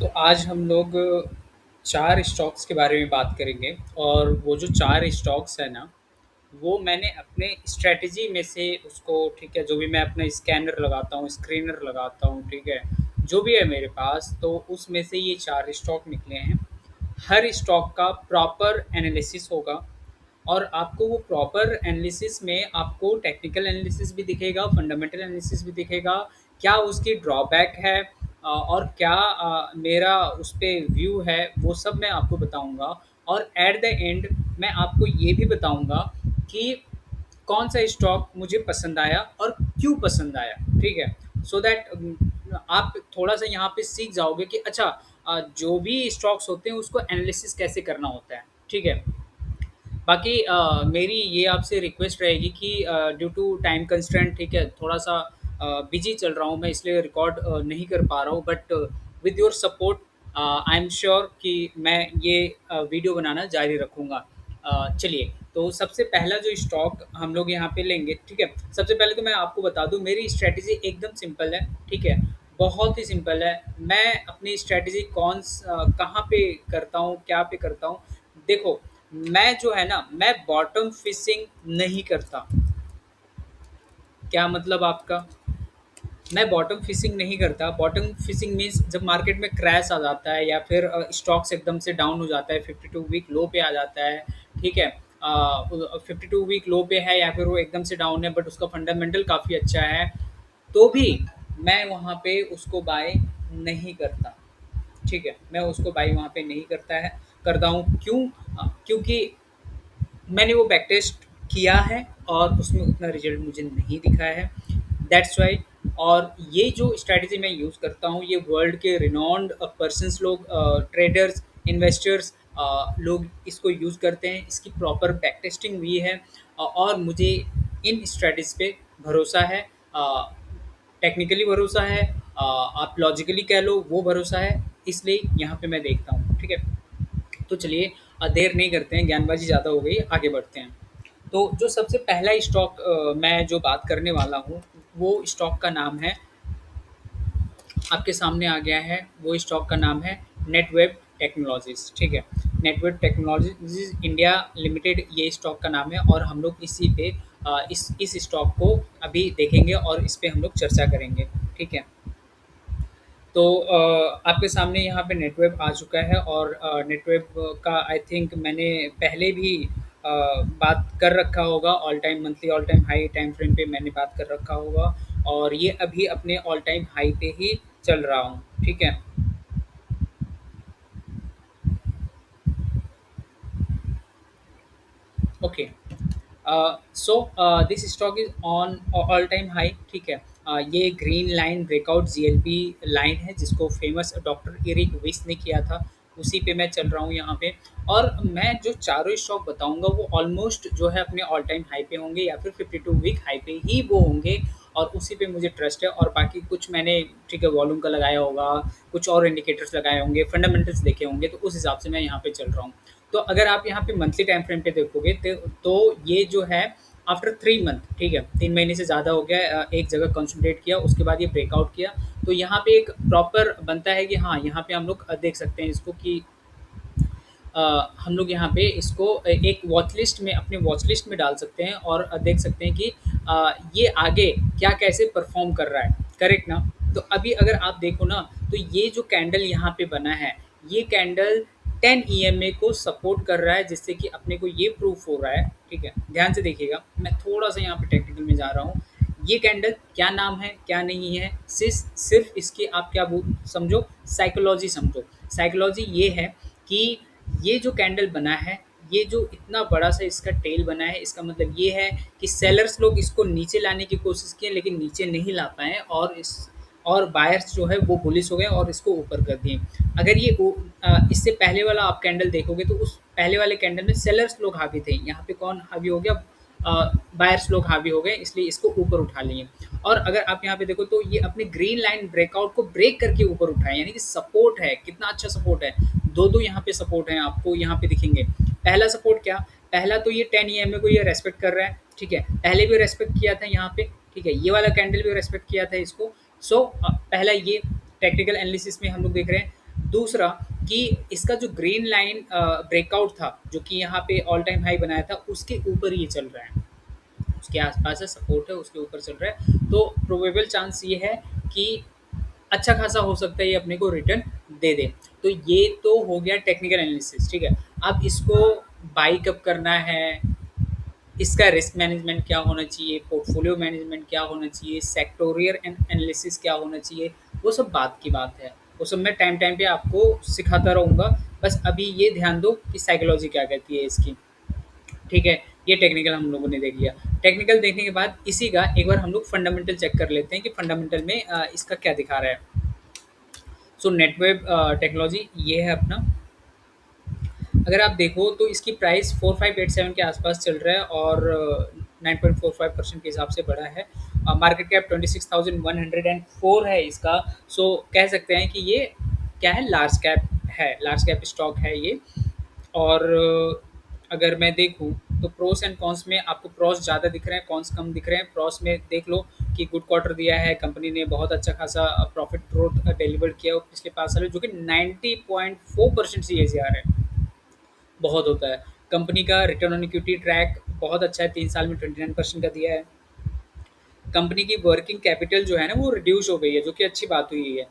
तो आज हम लोग 4 स्टॉक्स के बारे में बात करेंगे और वो जो 4 स्टॉक्स हैं ना, वो मैंने अपने स्ट्रैटेजी में से उसको ठीक है, जो भी मैं अपना स्कैनर लगाता हूँ, स्क्रीनर लगाता हूँ, ठीक है, जो भी है मेरे पास, तो उसमें से ये 4 स्टॉक निकले हैं। हर स्टॉक का प्रॉपर एनालिसिस होगा और आपको वो प्रॉपर एनालिसिस में आपको टेक्निकल एनालिसिस भी दिखेगा, फंडामेंटल एनालिसिस भी दिखेगा, क्या उसकी ड्रॉबैक है और क्या मेरा उस पे व्यू है, वो सब मैं आपको बताऊँगा। और एट द एंड मैं आपको ये भी बताऊँगा कि कौन सा स्टॉक मुझे पसंद आया और क्यों पसंद आया, ठीक है? सो दैट आप थोड़ा-सा यहाँ पे सीख जाओगे कि अच्छा जो भी स्टॉक्स होते हैं उसको एनालिसिस कैसे करना होता है, ठीक है? बाकी मेरी ये आपसे रिक्वेस्ट रहेगी कि ड्यू टू टाइम कंस्ट्रेंट, ठीक है, थोड़ा-सा बिज़ी चल रहा हूँ मैं, इसलिए रिकॉर्ड नहीं कर पा रहा हूँ, but with your support I am sure कि मैं ये वीडियो बनाना जारी रखूँगा। चलिए, तो सबसे पहला जो स्टॉक हम लोग यहाँ पे लेंगे, ठीक है? सबसे पहले तो मैं आपको बता दूँ, मेरी स्ट्रैटेजी एकदम सिंपल है, ठीक है? बहुत ही सिंपल है। मैं अपनी स्ट्रैटेजी कहाँ पे करता हूँ, क्या पे करता हूँ, देखो, मैं जो है ना, मैं बॉटम फिशिंग नहीं करता। क्या मतलब आपका? मैं बॉटम फिशिंग नहीं करता। बॉटम फिशिंग मीन्स जब मार्केट में क्रैश आ जाता है या फिर स्टॉक्स एकदम से डाउन हो जाता है, 52 वीक लो पे आ जाता है, ठीक है? 52 वीक लो पे है या फिर वो एकदम से डाउन है बट उसका फंडामेंटल काफ़ी अच्छा है, तो भी मैं वहाँ पे उसको बाय नहीं करता। ठीक है, मैं उसको बाई वहाँ पे नहीं करता हूँ। क्यों? क्योंकि मैंने वो बैक टेस्ट किया है और उसमें उतना रिजल्ट मुझे नहीं दिखा है, दैट्स वाई। और ये जो स्ट्रैटेजी मैं यूज़ करता हूँ, ये वर्ल्ड के रिनॉन्ड पर्सन्स लोग, ट्रेडर्स, इन्वेस्टर्स, लोग इसको यूज़ करते हैं। इसकी प्रॉपर बैक टेस्टिंग हुई है और मुझे इन स्ट्रैटेजी पे भरोसा है, टेक्निकली भरोसा है, आप लॉजिकली कह लो वो भरोसा है, इसलिए यहाँ पे मैं देखता हूँ, ठीक है? तो चलिए, देर नहीं करते हैं, ज्ञानबाजी ज़्यादा हो गई, आगे बढ़ते हैं। तो जो सबसे पहला स्टॉक मैं जो बात करने वाला हूँ, वो स्टॉक का नाम है, आपके सामने आ गया है, वो स्टॉक का नाम है नेटवेब टेक्नोलॉजीज़, ठीक है? नेटवेब टेक्नोलॉजीज़ इंडिया लिमिटेड, ये स्टॉक का नाम है और हम लोग इसी पे इस स्टॉक को अभी देखेंगे और इस पे हम लोग चर्चा करेंगे, ठीक है? तो आपके सामने यहाँ पे नेटवेब आ चुका है और नेटवेब का आई थिंक मैंने पहले भी बात कर रखा होगा, all time monthly all time high time frame पे मैंने बात कर रखा होगा और ये अभी अपने ऑल टाइम हाई पे ही चल रहा हूँ, ठीक है? Okay. So this stock is on all time high, ठीक है? ये green line breakout GLP line है जिसको फेमस डॉक्टर एरिक विस ने किया था, उसी पे मैं चल रहा हूँ यहाँ पे। और मैं जो चारों स्टॉक बताऊंगा वो ऑलमोस्ट जो है अपने ऑल टाइम हाई पे होंगे या फिर 52 वीक हाई पे ही वो होंगे और उसी पे मुझे ट्रस्ट है। और बाकी कुछ मैंने, ठीक है, वॉल्यूम का लगाया होगा, कुछ और इंडिकेटर्स लगाए होंगे, फंडामेंटल्स देखे होंगे, तो उस हिसाब से मैं यहाँ पे चल रहा हूँ। तो अगर आप यहाँ पे मंथली टाइम फ्रेम पे देखोगे तो ये जो है आफ्टर 3 मंथ, ठीक है, 3 महीने से ज़्यादा हो गया, एक जगह कंसोलिडेट किया, उसके बाद ये ब्रेकआउट किया, तो यहाँ पे एक प्रॉपर बनता है कि हाँ, यहाँ पे हम लोग देख सकते हैं इसको कि हम लोग यहाँ पे इसको एक वॉच लिस्ट में, अपने वॉच लिस्ट में डाल सकते हैं और देख सकते हैं कि ये आगे क्या कैसे परफॉर्म कर रहा है, करेक्ट ना? तो अभी अगर आप देखो ना, तो ये जो कैंडल यहाँ पे बना है, ये कैंडल 10 ईएमए को सपोर्ट कर रहा है, जिससे कि अपने को ये प्रूफ हो रहा है, ठीक है? ध्यान से देखिएगा, मैं थोड़ा सा यहाँ पे टेक्निकल में जा रहा हूँ। ये कैंडल क्या नाम है, क्या नहीं है, सिर्फ इसकी आप क्या समझो, साइकोलॉजी समझो। साइकोलॉजी ये है कि ये जो कैंडल बना है, ये जो इतना बड़ा सा इसका टेल बना है, इसका मतलब ये है कि सेलर्स लोग इसको नीचे लाने की कोशिश किए लेकिन नीचे नहीं ला पाए और बायर्स जो है वो बुलिश हो गए और इसको ऊपर कर दिए। अगर ये इससे पहले वाला आप कैंडल देखोगे तो उस पहले वाले कैंडल में सेलर्स लोग हावी थे, यहाँ पे कौन हावी हो गया? बायर्स लोग हावी हो गए, इसलिए इसको ऊपर उठा लिए। और अगर आप यहाँ पे देखो तो ये अपनी ग्रीन लाइन ब्रेकआउट को ब्रेक करके ऊपर उठाए, यानी कि सपोर्ट है, कितना अच्छा सपोर्ट है। दो दो यहाँ पे सपोर्ट हैं, आपको यहाँ पे दिखेंगे। पहला सपोर्ट क्या? पहला तो ये 10 ईएमए को ये रेस्पेक्ट कर रहा है, ठीक है? पहले भी रेस्पेक्ट किया था यहाँ पे, ठीक है? ये वाला कैंडल भी रेस्पेक्ट किया था इसको। सो पहला ये टेक्निकल एनालिसिस में हम लोग देख रहे हैं। दूसरा कि इसका जो ग्रीन लाइन ब्रेकआउट था, जो कि यहाँ पे ऑल टाइम हाई बनाया था, उसके ऊपर ये चल रहा है, उसके आसपास है, सपोर्ट है, उसके ऊपर चल रहा है। तो प्रोबेबल चांस ये है कि अच्छा खासा हो सकता है ये अपने को रिटर्न दे दे। तो ये तो हो गया टेक्निकल एनालिसिस, ठीक है। अब इसको बाई कब करना है, इसका रिस्क मैनेजमेंट क्या होना चाहिए, पोर्टफोलियो मैनेजमेंट क्या होना चाहिए, सेक्टोरियल एनालिसिस क्या होना चाहिए, वो सब बात की बात है। वो सब मैं टाइम टाइम पे आपको सिखाता रहूँगा। बस अभी ये ध्यान दो कि साइकोलॉजी क्या कहती है इसकी, ठीक है। ये टेक्निकल हम लोगों ने देख लिया। टेक्निकल देखने के बाद इसी का एक बार हम लोग फंडामेंटल चेक कर लेते हैं कि फंडामेंटल में इसका क्या दिखा रहा है। सो नेटवेब टेक्नोलॉजी ये है अपना। अगर आप देखो तो इसकी प्राइस 4587 के आसपास चल रहा है और 9.45% के हिसाब से बढ़ा है। मार्केट कैप 26,104 है इसका। सो कह सकते हैं कि ये क्या है, लार्ज कैप है, लार्ज कैप स्टॉक है ये। और अगर मैं देखूँ तो प्रोस एंड कॉन्स में आपको प्रोस ज़्यादा दिख रहे हैं, कॉन्स कम दिख रहे हैं। प्रोस में देख लो कि गुड क्वार्टर दिया है, कंपनी ने बहुत अच्छा खासा प्रॉफिट ग्रोथ डिलीवर किया है पिछले 5 साल में, जो कि 90.4% सीएजीआर है, बहुत होता है। कंपनी का रिटर्न ऑन इक्विटी ट्रैक बहुत अच्छा है, 3 साल में 29% का दिया है। कंपनी की वर्किंग कैपिटल जो है ना वो रिड्यूस हो गई है, जो कि अच्छी बात हुई है।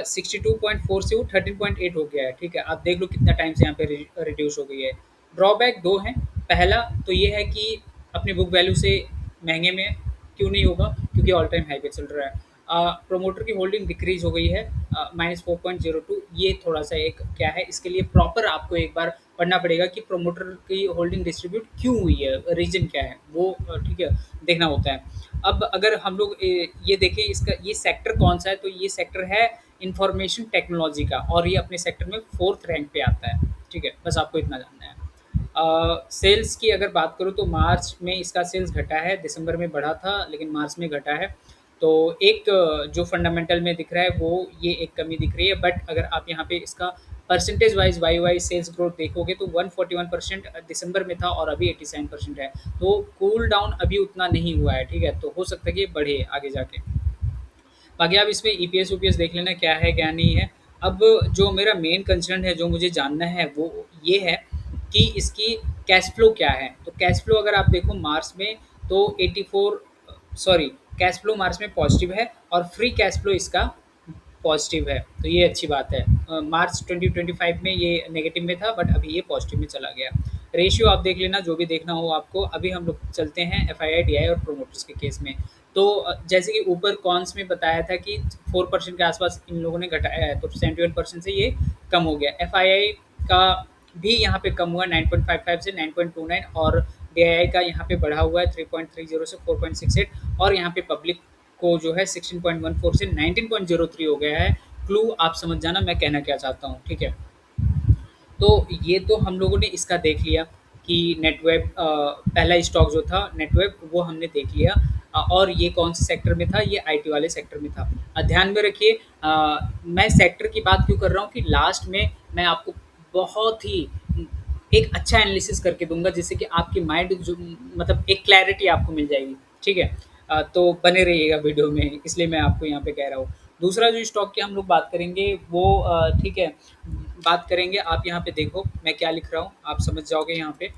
62.4 से वो 13.8 हो गया है, ठीक है। आप देख लो कितना टाइम से यहाँ पे रिड्यूस हो गई है। ड्रॉबैक दो हैं। पहला तो ये है कि अपने बुक वैल्यू से महंगे में है। क्यों नहीं होगा, क्योंकि ऑल टाइम हाई पे चल रहा है। प्रोमोटर की होल्डिंग डिक्रीज हो गई है, -4.02। ये थोड़ा सा एक क्या है, इसके लिए प्रॉपर आपको एक बार पढ़ना पड़ेगा कि प्रोमोटर की होल्डिंग डिस्ट्रीब्यूट क्यों हुई है, रीजन क्या है वो, ठीक है, देखना होता है। अब अगर हम लोग ये देखें इसका ये सेक्टर कौन सा है, तो ये सेक्टर है इंफॉर्मेशन टेक्नोलॉजी का, और ये अपने सेक्टर में 4th रैंक पे आता है, ठीक है। बस आपको इतना जानना है। सेल्स की अगर बात करूँ तो मार्च में इसका सेल्स घटा है, दिसंबर में बढ़ा था लेकिन मार्च में घटा है। तो एक जो फंडामेंटल में दिख रहा है वो ये एक कमी दिख रही है। बट अगर आप यहाँ पे इसका percentage wise Y Y sales growth देखोगे तो 141% दिसंबर में था और अभी 87% है। तो कूल डाउन अभी उतना नहीं हुआ है, ठीक है। तो हो सकता है कि ये बढ़े आगे जाके। बाकी आप इसमें ईपीएस वीपीएस देख लेना क्या है क्या नहीं है। अब जो मेरा मेन कंसर्न है, जो मुझे जानना है वो ये है कि इसकी कैश फ्लो क्या है। तो कैश फ्लो अगर आप देखो मार्च में तो 84, सॉरी, कैश फ्लो मार्च में पॉजिटिव है और फ्री कैश फ्लो इसका पॉजिटिव है, तो ये अच्छी बात है। मार्च 2025 में ये नेगेटिव में था बट अभी ये पॉजिटिव में चला गया। रेशियो आप देख लेना जो भी देखना हो आपको। अभी हम लोग चलते हैं एफआईआई डीआई और प्रोमोटर्स के केस में। तो जैसे कि ऊपर कॉन्स में बताया था कि 4% के आसपास इन लोगों ने घटाया है, तो 71% से ये कम हो गया। एफआईआई का भी यहाँ पे कम हुआ 9.55 से 9.29, और डीआईआई का यहाँ पे बढ़ा हुआ है 3.30 से 4.68, और यहाँ पे पब्लिक को जो है 16.14 से 19.03 हो गया है। क्लू आप समझ जाना मैं कहना क्या चाहता हूँ, ठीक है। तो ये तो हम लोगों ने इसका देख लिया कि नेटवेब पहला स्टॉक जो था नेटवेब वो हमने देख लिया। और ये कौन से सेक्टर में था, ये आईटी वाले सेक्टर में था। ध्यान में रखिए, मैं सेक्टर की बात क्यों कर रहा हूँ कि लास्ट में मैं आपको बहुत ही एक अच्छा एनालिसिस करके दूंगा, जिससे कि आपकी माइंड जो मतलब एक क्लैरिटी आपको मिल जाएगी, ठीक है। तो बने रहिएगा वीडियो में, इसलिए मैं आपको यहाँ पे कह रहा हूँ। दूसरा जो स्टॉक की हम लोग बात करेंगे वो ठीक है, बात करेंगे। आप यहाँ पे देखो मैं क्या लिख रहा हूँ, आप समझ जाओगे यहाँ पे।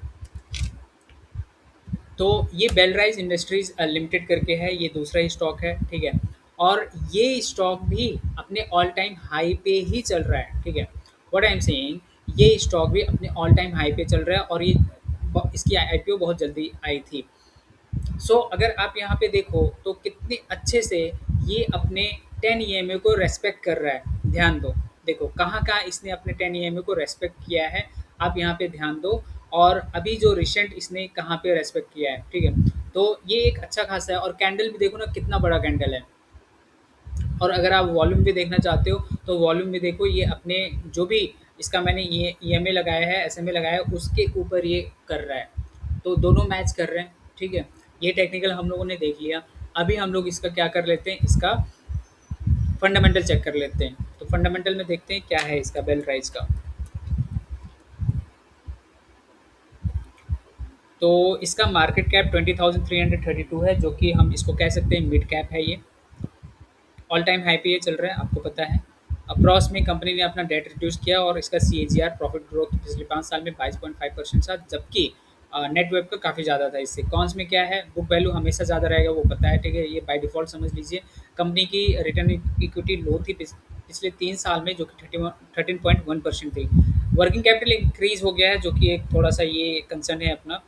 तो ये बेलराइज इंडस्ट्रीज लिमिटेड करके है, ये दूसरा ही स्टॉक है, ठीक है। और ये स्टॉक भी अपने ऑल टाइम हाई पे ही चल रहा है, ठीक है। व्हाट आई एम सेइंग, ये स्टॉक भी अपने ऑल टाइम हाई पे चल रहा है, और ये इसकी आईपीओ बहुत जल्दी आई थी। अगर आप यहाँ पे देखो तो कितने अच्छे से ये अपने 10 ईएमए को रेस्पेक्ट कर रहा है। ध्यान दो, देखो कहाँ कहाँ इसने अपने 10 ईएमए को रेस्पेक्ट किया है, आप यहाँ पे ध्यान दो। और अभी जो रिसेंट इसने कहाँ पे रेस्पेक्ट किया है, ठीक है। तो ये एक अच्छा खासा है, और कैंडल भी देखो ना कितना बड़ा कैंडल है। और अगर आप वॉल्यूम भी देखना चाहते हो तो वॉल्यूम भी देखो, ये अपने जो भी इसका मैंने ये ईएमए लगाया है, एसएमए लगाया है, उसके ऊपर ये कर रहा है। तो दोनों मैच कर रहे हैं, ठीक है। ये टेक्निकल हम लोगों ने देख लिया। अभी हम लोग इसका क्या कर लेते हैं, इसका फंडामेंटल चेक कर लेते हैं। तो फंडामेंटल में देखते हैं क्या है इसका बेल राइज का। तो इसका मार्केट कैप 20,332 है, जो कि हम इसको कह सकते हैं मिड कैप है। ये ऑल टाइम हाई पे ये चल रहा है, आपको पता है। अप्रॉक्स में कंपनी ने अपना डेट रिड्यूस किया और इसका सीएजीआर प्रॉफिट ग्रोथ पिछले 5 साल में 22.5% था, जबकि नेट वर्थ का काफ़ी ज़्यादा था इससे। कॉन्स में क्या है, बुक वैल्यू हमेशा ज़्यादा रहेगा, वो पता है, ठीक है, ये बाय डिफ़ॉल्ट समझ लीजिए। कंपनी की रिटर्न इक्विटी लो थी पिछले 3 साल में, जो कि 13.1% थी। वर्किंग कैपिटल इंक्रीज़ हो गया है, जो कि एक थोड़ा-सा ये कंसर्न है अपना।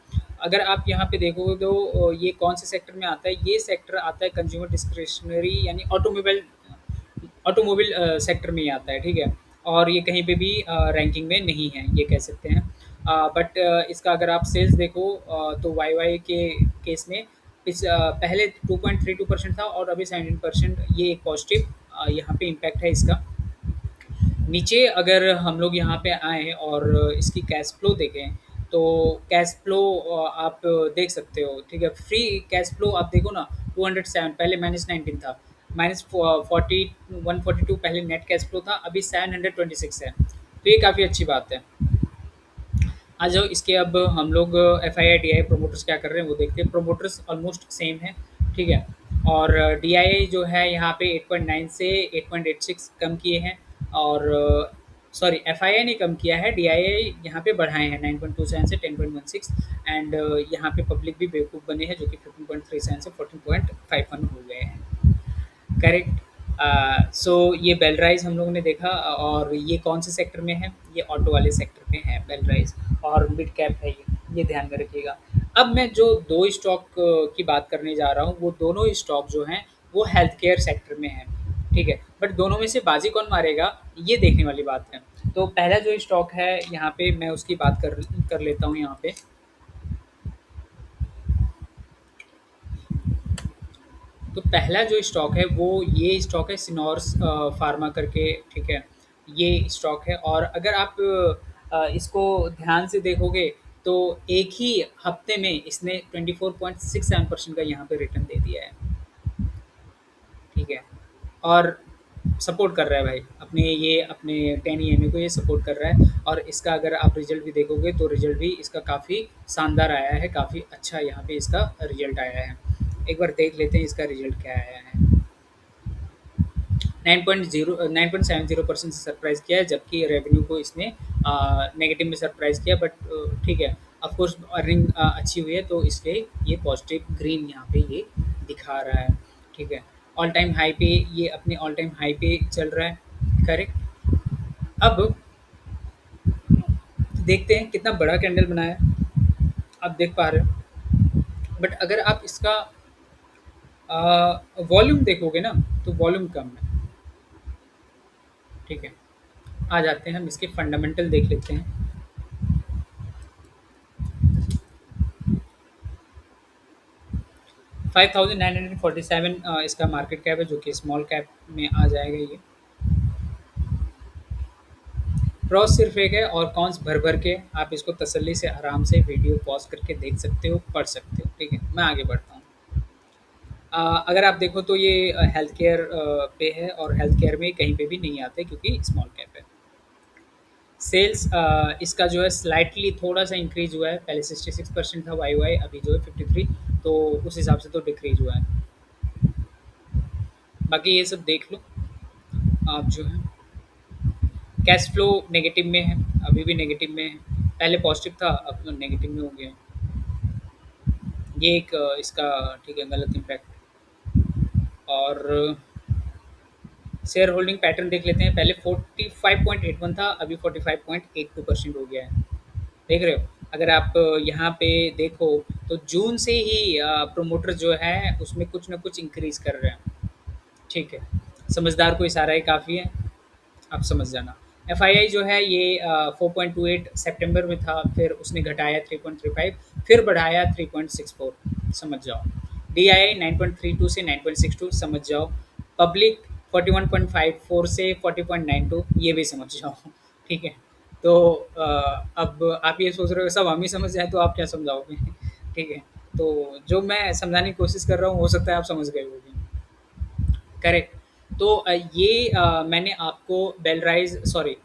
अगर आप यहाँ पे देखोगे तो ये कौन से सेक्टर में आता है? ये सेक्टर आता है कंज्यूमर डिस्क्रिशनरी यानी ऑटोमोबाइल सेक्टर में ही आता है, ठीक है? और ये कहीं पे भी रैंकिंग में नहीं है, ये कह सकते हैं। बट इसका अगर आप सेल्स देखो तो वाई-वाई के केस में पहले 2.32% था और अभी 17%, ये एक पॉजिटिव यहाँ पे इम्पैक्ट है इसका। नीचे अगर हम लोग यहाँ पे आएँ और इसकी कैश फ्लो देखें, तो कैश फ्लो आप देख सकते हो, ठीक है? फ्री कैश फ्लो आप देखो ना, 207 पहले -19 था, माइनस फ़ो 40 142 पहले नेट कैश फ्लो था, अभी 726 है। तो ये काफ़ी अच्छी बात है। आ जाओ इसके, अब हम लोग एफआईआई डीआई प्रोमोटर्स क्या कर रहे हैं वो देखते हैं। प्रोमोटर्स ऑलमोस्ट सेम है, ठीक है। और डीआई जो है यहाँ पे 8.9 से 8.86 कम किए हैं, और सॉरी एफआईआई ने कम किया है, डीआई यहाँ पे बढ़ाए हैं 9.27 से 10.16। एंड यहाँ पे पब्लिक भी बेवकूफ़ बने हैं, जो कि 15.37 से 14.51 हो गए हैं। करेक्ट। सो ये बेलराइज हम लोगों ने देखा, और ये कौन से सेक्टर में है? ये ऑटो वाले सेक्टर में है बेलराइज, और मिड कैप है ये ध्यान में रखिएगा। अब मैं जो 2 स्टॉक की बात करने जा रहा हूँ, वो दोनों स्टॉक जो हैं वो हेल्थ केयर सेक्टर में हैं, ठीक है? बट दोनों में से बाजी कौन मारेगा, ये देखने वाली बात है। तो पहला जो स्टॉक है यहाँ पे मैं उसकी बात कर लेता हूँ यहाँ पे। तो पहला जो स्टॉक है वो ये स्टॉक है सिनोर्स फार्मा करके, ठीक है? ये स्टॉक है, और अगर आप इसको ध्यान से देखोगे तो एक ही हफ्ते में इसने 24.67% का यहाँ पे रिटर्न दे दिया है, ठीक है? और सपोर्ट कर रहा है भाई, अपने 10 ईएमए को ये सपोर्ट कर रहा है, और इसका अगर आप रिजल्ट भी देखोगे तो रिजल्ट भी इसका काफ़ी शानदार आया है, काफ़ी अच्छा यहाँ पे इसका रिजल्ट आया है। एक बार देख लेते हैं इसका रिजल्ट क्या आया है। 9.70% से सरप्राइज़ किया है, जबकि रेवेन्यू को इसने नेगेटिव में सरप्राइज़ किया, बट ठीक है, ऑफ कोर्स अर्निंग अच्छी हुई है, तो इसलिए ये पॉजिटिव ग्रीन यहाँ पे ये दिखा रहा है, ठीक है। ऑल टाइम हाई पे, ये अपने ऑल टाइम हाई पे चल रहा है, करेक्ट। अब देखते हैं कितना बड़ा कैंडल बनाया है, आप देख पा रहे हो। बट अगर आप इसका वॉल्यूम देखोगे ना, तो वॉल्यूम कम है, ठीक है। आ जाते हैं हम इसके फंडामेंटल देख लेते हैं। 5947 इसका मार्केट कैप है, जो कि स्मॉल कैप में आ जाएगा ये। प्रॉस सिर्फ एक है, और कॉन्स भर भर के आप इसको तसल्ली से आराम से वीडियो पॉज करके देख सकते हो, पढ़ सकते हो, ठीक है। मैं आगे बढ़ता हूँ। अगर आप देखो तो ये हेल्थ केयर पे है, और हेल्थ केयर में कहीं पे भी नहीं आते क्योंकि स्मॉल कैप है। सेल्स इसका जो है स्लाइटली थोड़ा-सा इंक्रीज़ हुआ है, पहले 66% था वाई-वाई, अभी जो है 53, तो उस हिसाब से तो डिक्रीज़ हुआ है। बाकी ये सब देख लो आप जो है। कैश फ्लो नेगेटिव में है, अभी भी नेगेटिव में है, पहले पॉजिटिव था, अब तो नेगेटिव में हो गया है। ये एक इसका, ठीक है, गलत इम्पैक्ट। और शेयर होल्डिंग पैटर्न देख लेते हैं। पहले 45.81 था, अभी 45.82% हो गया है। देख रहे हो? अगर आप यहाँ पे देखो तो जून से ही प्रोमोटर जो है उसमें कुछ ना कुछ इंक्रीज़ कर रहे हैं, ठीक है। समझदार को इशारा ही काफ़ी है, आप समझ जाना। एफआईआई जो है ये 4.28 सितंबर में था, फिर उसने घटाया 3.35, फिर बढ़ाया 3.64, समझ जाओ। डीआईआई 9.32 से 9.62, समझ जाओ। पब्लिक 41.54 से 40.92, ये भी समझ जाओ, ठीक है। तो अब आप ये सोच रहे हो सब हम ही समझ जाए, तो आप क्या समझाओगे? ठीक है। तो जो मैं समझाने की कोशिश कर रहा हूँ, हो सकता है आप समझ गए होगे। करेक्ट। तो ये मैंने आपको बेलराइज़ सॉरी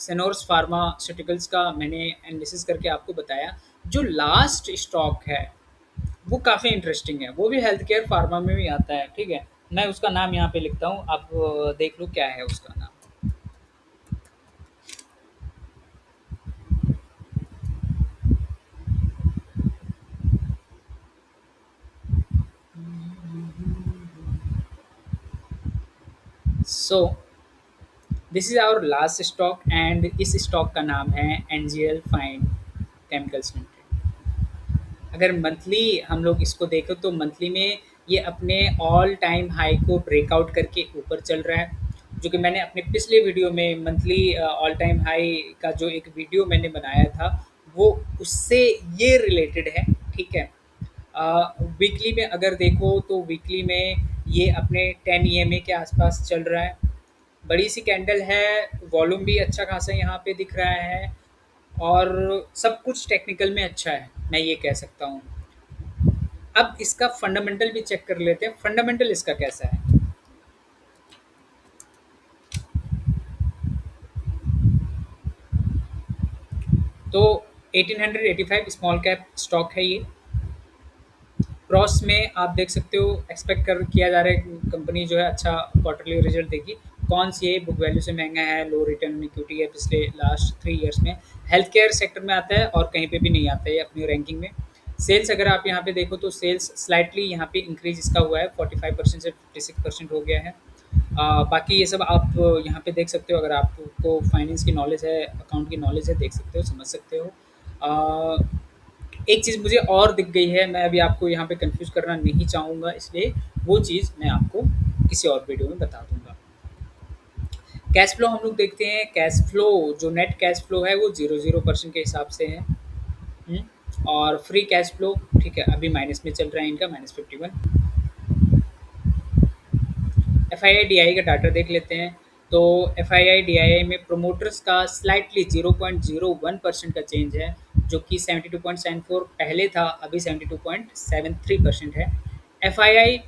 सेनोर्स फार्मास्यूटिकल्स का मैंने एनालिसिस करके आपको बताया। जो लास्ट स्टॉक है, वो काफ़ी इंटरेस्टिंग है, वो भी हेल्थ केयर फार्मा में भी आता है, ठीक है। मैं उसका नाम यहाँ पे लिखता हूँ, आप देख लो क्या है उसका नाम। So this is our last stock and इस स्टॉक का नाम है एनजीएल फाइन केमिकल्स लिमिटेड। अगर मंथली हम लोग इसको देखें तो मंथली में ये अपने ऑल टाइम हाई को ब्रेकआउट करके ऊपर चल रहा है, जो कि मैंने अपने पिछले वीडियो में मंथली ऑल टाइम हाई का जो एक वीडियो मैंने बनाया था, वो उससे ये रिलेटेड है। ठीक है। वीकली में अगर देखो तो वीकली में ये अपने 10 ईएमए के आसपास चल रहा है। बड़ी सी कैंडल है, वॉल्यूम भी अच्छा खासा यहाँ पे दिख रहा है और सब कुछ टेक्निकल में अच्छा है, मैं ये कह सकता हूँ। अब इसका फंडामेंटल भी चेक कर लेते हैं, फंडामेंटल इसका कैसा है। तो 1885 स्मॉल कैप स्टॉक है ये। क्रॉस में आप देख सकते हो, एक्सपेक्ट कर किया जा रहा है कि कंपनी जो है अच्छा क्वार्टरली रिजल्ट देगी। कौन सी है, बुक वैल्यू से महंगा है, लो रिटर्न इक्विटी है पिछले लास्ट 3 ईयर्स में, हेल्थ केयर सेक्टर में आता है और कहीं पे भी नहीं आता है अपनी रैंकिंग में। सेल्स अगर आप यहाँ पे देखो तो सेल्स स्लाइटली यहाँ पे इंक्रीज इसका हुआ है, 45% से 56% हो गया है। बाकी ये सब आप यहाँ पे देख सकते हो, अगर आपको फाइनेंस की नॉलेज है, अकाउंट की नॉलेज है, देख सकते हो, समझ सकते हो। एक चीज़ मुझे और दिख गई है, मैं अभी आपको यहाँ पे कंफ्यूज करना नहीं चाहूँगा, इसलिए वो चीज़ मैं आपको किसी और वीडियो में बता दूँगा। कैश फ्लो हम लोग देखते हैं, कैश फ्लो जो नेट कैश फ्लो है वो 0% के हिसाब से है। और फ्री कैश फ्लो ठीक है अभी माइनस में चल रहा है इनका, -51। F I I D I का डाटा देख लेते हैं। तो F I I D I में प्रोमोटर्स का स्लाइटली 0.01% का चेंज है, जो कि 72.74 पहले था, अभी 72.73% है। एफ आई आई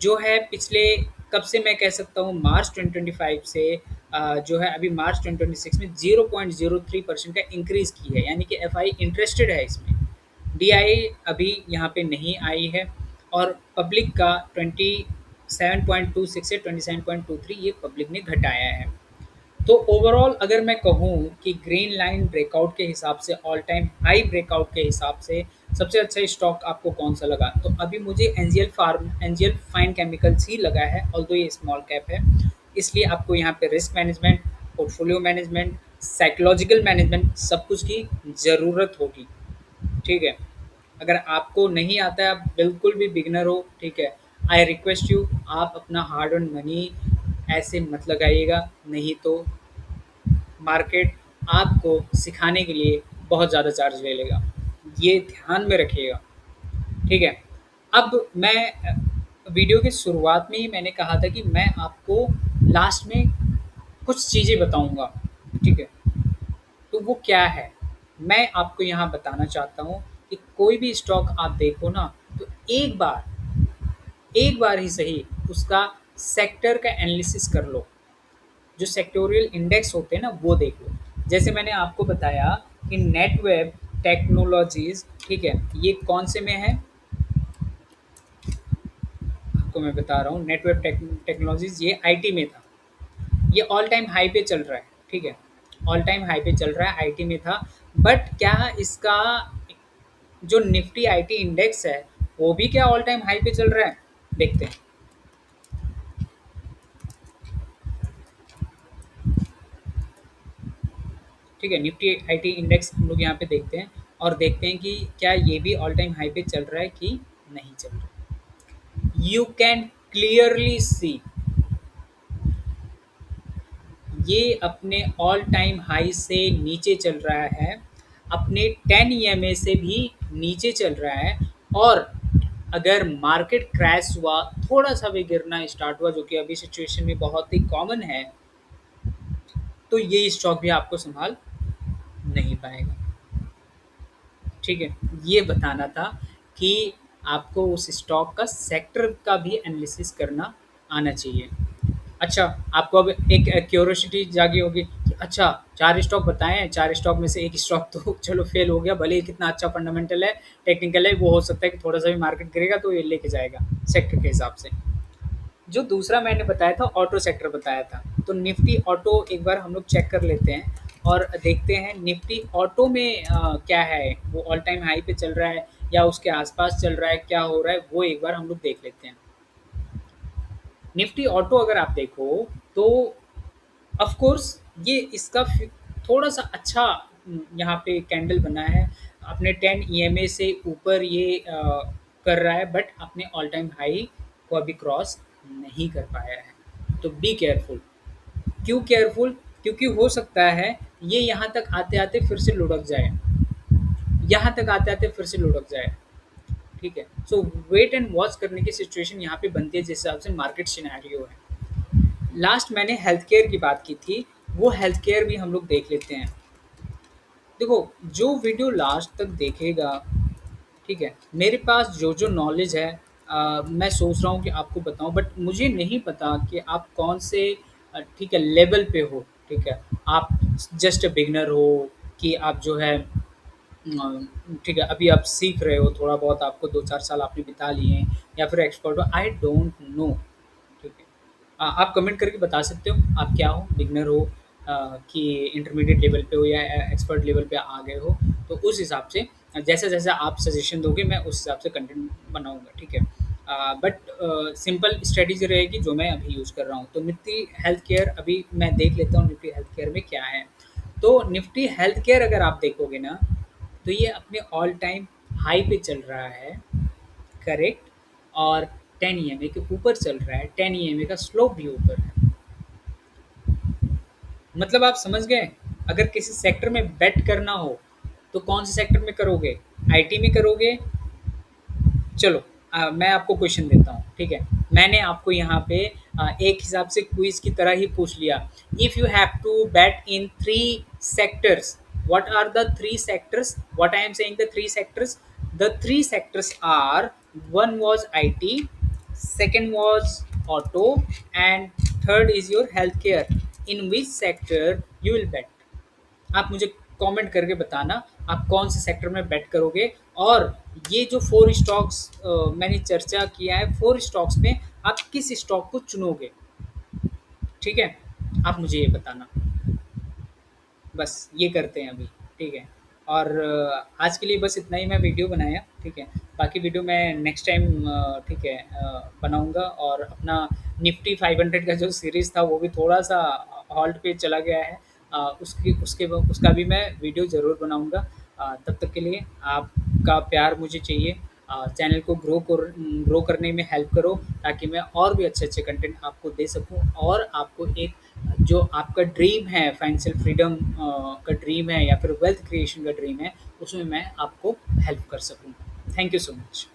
जो है पिछले कब से मैं कह सकता हूँ, मार्च 2025 से जो है अभी मार्च 2026 में 0.03% का इंक्रीज़ की है, यानी कि एफ आई इंटरेस्टेड है इसमें। डी आई अभी यहाँ पे नहीं आई है। और पब्लिक का 27.26 से 27.23 ये पब्लिक ने घटाया है। तो ओवरऑल अगर मैं कहूँ कि ग्रीन लाइन ब्रेकआउट के हिसाब से, ऑल टाइम हाई ब्रेकआउट के हिसाब से सबसे अच्छा स्टॉक आपको कौन सा लगा, तो अभी मुझे एनजीएल फाइन केमिकल्स ही लगा है, ऑल्दो ये स्मॉल कैप है। इसलिए आपको यहाँ पे risk management, portfolio management, psychological management सब कुछ की ज़रूरत होगी। ठीक है। अगर आपको नहीं आता है, आप बिल्कुल भी बिगिनर हो, ठीक है, आई रिक्वेस्ट यू, आप अपना हार्ड अर्न मनी ऐसे मत लगाइएगा, नहीं तो मार्केट आपको सिखाने के लिए बहुत ज़्यादा चार्ज ले लेगा, ये ध्यान में रखिएगा। ठीक है। अब मैं वीडियो की शुरुआत में ही मैंने कहा था कि मैं आपको लास्ट में कुछ चीज़ें बताऊंगा। ठीक है। तो वो क्या है, मैं आपको यहाँ बताना चाहता हूँ कि कोई भी स्टॉक आप देखो ना, तो एक बार ही सही उसका सेक्टर का एनालिसिस कर लो, जो सेक्टोरियल इंडेक्स होते हैं ना वो देख लो। जैसे मैंने आपको बताया कि नेटवेब टेक्नोलॉजीज, ठीक है, ये कौन से में है, आपको मैं बता रहा हूँ, नेटवेब टेक्नोलॉजीज ये आईटी में था, ये ऑल टाइम हाई पे चल रहा है। ठीक है, ऑल टाइम हाई पे चल रहा है, आईटी में था। बट क्या इसका जो निफ्टी आईटी इंडेक्स है वो भी क्या ऑल टाइम हाई पे चल रहा है, देखते हैं। ठीक है, निफ्टी आईटी इंडेक्स हम लोग यहाँ पे देखते हैं और देखते हैं कि क्या ये भी ऑल टाइम हाई पे चल रहा है कि नहीं चल रहा है। यू कैन क्लियरली सी ये अपने ऑल टाइम हाई से नीचे चल रहा है, अपने 10 ईएमए से भी नीचे चल रहा है। और अगर मार्केट क्रैश हुआ, थोड़ा सा भी गिरना स्टार्ट हुआ, जो कि अभी सिचुएशन में बहुत ही कॉमन है, तो ये स्टॉक भी आपको संभाल नहीं पाएगा। ठीक है, ये बताना था कि आपको उस स्टॉक का सेक्टर का भी एनालिसिस करना आना चाहिए। अच्छा, आपको अब एक क्यूरोसिटी जागी होगी कि अच्छा 4 स्टॉक बताए हैं, 4 स्टॉक में से 1 स्टॉक तो चलो फेल हो गया, भले ही कितना अच्छा फंडामेंटल है, टेक्निकल है, वो हो सकता है कि थोड़ा-सा भी मार्केट गिरेगा तो ये लेके जाएगा सेक्टर के हिसाब से। जो दूसरा मैंने बताया था, ऑटो सेक्टर बताया था, तो निफ्टी ऑटो एक बार हम लोग चेक कर लेते हैं और देखते हैं निफ्टी ऑटो में क्या है, वो ऑल टाइम हाई पे चल रहा है या उसके आसपास चल रहा है, क्या हो रहा है, वो एक बार हम लोग देख लेते हैं। निफ्टी ऑटो अगर आप देखो तो ऑफ कोर्स ये इसका थोड़ा-सा अच्छा यहाँ पे कैंडल बना है। अपने 10 ईएमए से ऊपर ये कर रहा है, बट अपने ऑल टाइम हाई को अभी क्रॉस नहीं कर पाया है। तो बी केयरफुल। क्यों केयरफुल? क्योंकि हो सकता है ये यहाँ तक आते-आते फिर से लुढ़क जाए। यहाँ तक आते-आते फिर से लुढ़क जाए। ठीक है? सो वेट एंड वॉच करने की सिचुएशन यहाँ पे बनती है जिस हिसाब से मार्केट सिनेरियो है। लास्ट मैंने हेल्थ केयर की बात की थी, वो हेल्थ केयर भी हम लोग देख लेते हैं। देखो, जो वीडियो लास्ट तक देखेगा, ठीक है, मेरे पास जो नॉलेज है मैं सोच रहा हूँ कि आपको बताऊँ, बट मुझे नहीं पता कि आप कौन से ठीक है लेवल पे हो। ठीक है, आप जस्ट बिगनर हो कि आप जो है ठीक है अभी आप सीख रहे हो, थोड़ा बहुत आपको 2-4 साल आपने बिता लिए हैं, या फिर एक्सपर्ट हो, आई डोंट नो। ठीक है, आप कमेंट करके बता सकते हो आप क्या हो, बिगनर हो कि इंटरमीडिएट लेवल पे हो या एक्सपर्ट लेवल पे आ गए हो। तो उस हिसाब से जैसा जैसा आप सजेशन दोगे मैं उस हिसाब से कंटेंट बनाऊंगा। ठीक है, बट सिंपल स्ट्रेटेजी रहेगी जो मैं अभी यूज़ कर रहा हूँ। तो निफ्टी हेल्थ केयर अभी मैं देख लेता हूँ निफ्टी हेल्थ केयर में क्या है। तो निफ्टी हेल्थ केयर अगर आप देखोगे ना, तो ये अपने ऑल टाइम हाई पे चल रहा है, करेक्ट, और 10 ईएमए के ऊपर चल रहा है, 10 ईएमए का स्लोप भी ऊपर है। मतलब आप समझ गए, अगर किसी सेक्टर में बेट करना हो तो कौन से सेक्टर में करोगे? आईटी में करोगे? चलो मैं आपको क्वेश्चन देता हूँ, ठीक है? मैंने आपको यहाँ पे एक हिसाब से क्विज की तरह ही पूछ लिया। If you have to bat in three sectors, what are the three sectors? What I am saying, the three sectors, the three sectors are, one was IT, second was auto, and third is your healthcare. In which sector you will bet? आप मुझे comment करके बताना आप कौन से sector में बेट करोगे। और ये जो फोर स्टॉक्स मैंने चर्चा किया है, फोर स्टॉक्स में आप किस स्टॉक को चुनोगे? ठीक है, आप मुझे ये बताना। बस ये करते हैं अभी, ठीक है। और आज के लिए बस इतना ही मैं वीडियो बनाया, ठीक है। बाकी वीडियो मैं नेक्स्ट टाइम ठीक है बनाऊँगा। और अपना निफ्टी 500 का जो सीरीज़ था वो भी थोड़ा-सा हॉल्ट पे चला गया है। उसका भी मैं वीडियो ज़रूर बनाऊँगा। तब तक के लिए आपका प्यार मुझे चाहिए। चैनल को ग्रो करने में हेल्प करो ताकि मैं और भी अच्छे-अच्छे कंटेंट आपको दे सकूँ और आपको एक जो आपका ड्रीम है फाइनेंशियल फ्रीडम का ड्रीम है या फिर वेल्थ क्रिएशन का ड्रीम है, उसमें मैं आपको हेल्प कर सकूँ। Thank you so much.